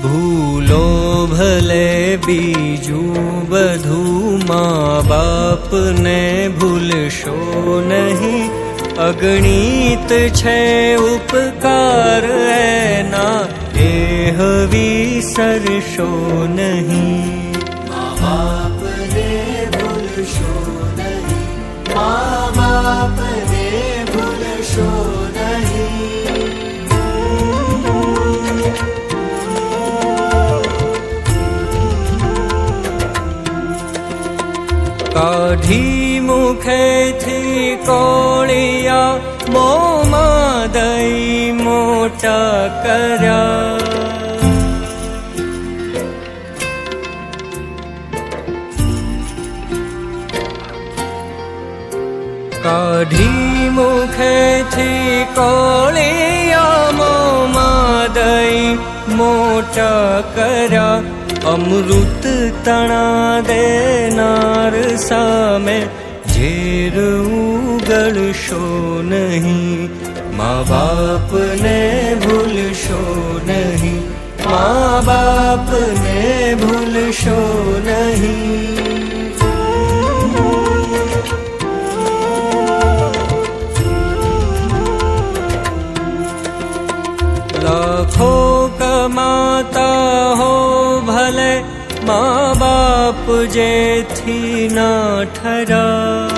ભૂલો ભલે બીજું બધું, મા બાપને ભૂલશો નહીં. અગણિત છે ઉપકાર એના, એહ વિસરશો નહીં. મા બાપને ભૂલશો નહીં, મા બાપને ભૂલશો નહીં. કાઢી મુખેથી કોળિયા, મોંમાં દઈ મોટા કર્યા. કાઢી મુખેથી કોળિયા, મોંમાં દઈ મોટા કર્યા. અમૃત તણા દેનાર સામે ઝેર ઉગળશો નહીં. મા બાપને ભૂલશો નહીં, મા બાપને ભૂલશો નહીં. લાખો કમાતા હો ભલે, મા બાપ જેથી ના ઠરા.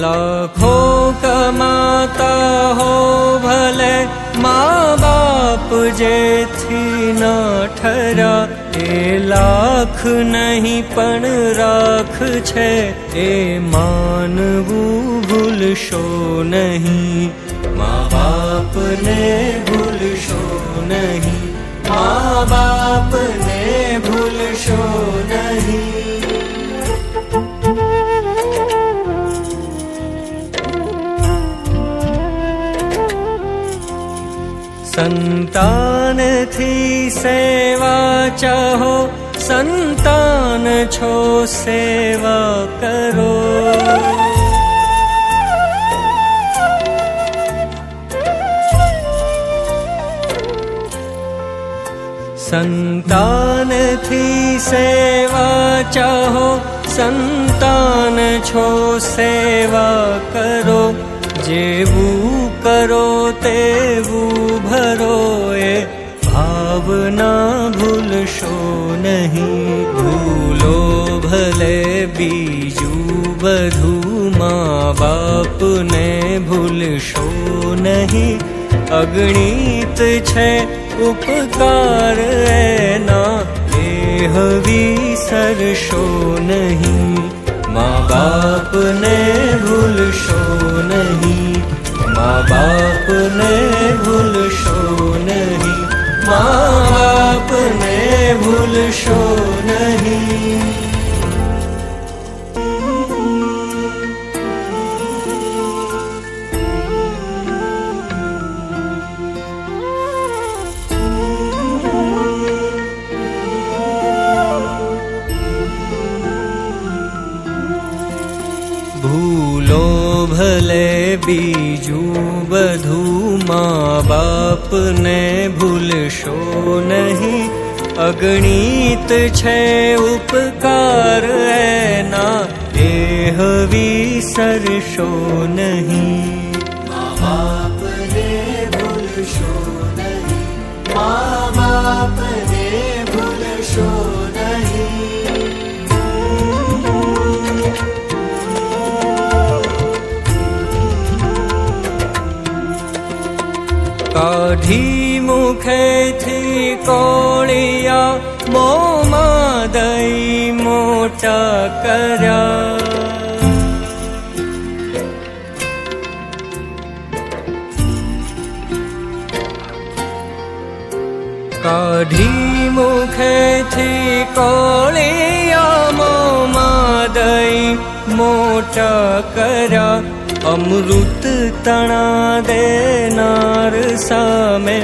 લાખો કમાતા હો ભલે, મા બાપ જેથી ના ઠરા. એ લાખ નહીં પણ રાખ છે, એ માનવું ભૂલશો નહીં. મા બાપને ભૂલશો નહીં, મા બાપને ભૂલશો નહીં. સંતાનથી સેવા ચાહો, સંતાન છો સેવા કરો. સંતાનથી સેવા ચાહો, સંતાન છો સેવા કરો. જેવું કરો તેવું ભરો, એ ભાવના ભૂલશો નહીં. ભૂલો ભલે બીજું બધું, મા બાપને ભૂલશો નહીં. અગણિત છે ઉપકાર એના, એહ વિસરશો નહીં. મા બાપને ભૂલશો નહીં, મા બાપને ભૂલશો નહીં, મા બાપને ભૂલશો નહીં. ભૂલો ભલે બીજું બધું, મા બાપને ભૂલશો નહીં. અગણિત છે ઉપકાર એના, એહ વિસરશો નહીં. મા બાપને ભૂલશો નહીં, મા બાપને ભૂલશો નહીં. કાઢી મુખેથી કોળિયા, મોંમાં દઈ મોટા કર્યા. કાઢી મુખેથી કોળિયા, મોંમાં દઈ મોટા કર્યા. અમૃત તણા દેનાર સામે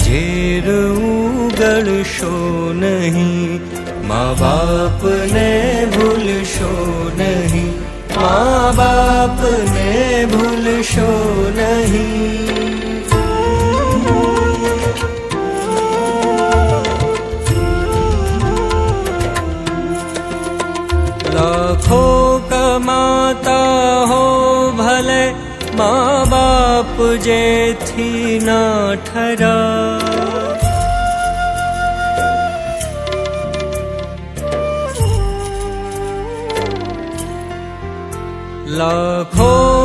ઝેર ઉગળશો નહીં. મા બાપને ભૂલશો નહીં, મા બાપને ભૂલશો નહીં. લાખો કમાતા હો ભલે, મા બાપ જેથી ના ઠરા. લાખો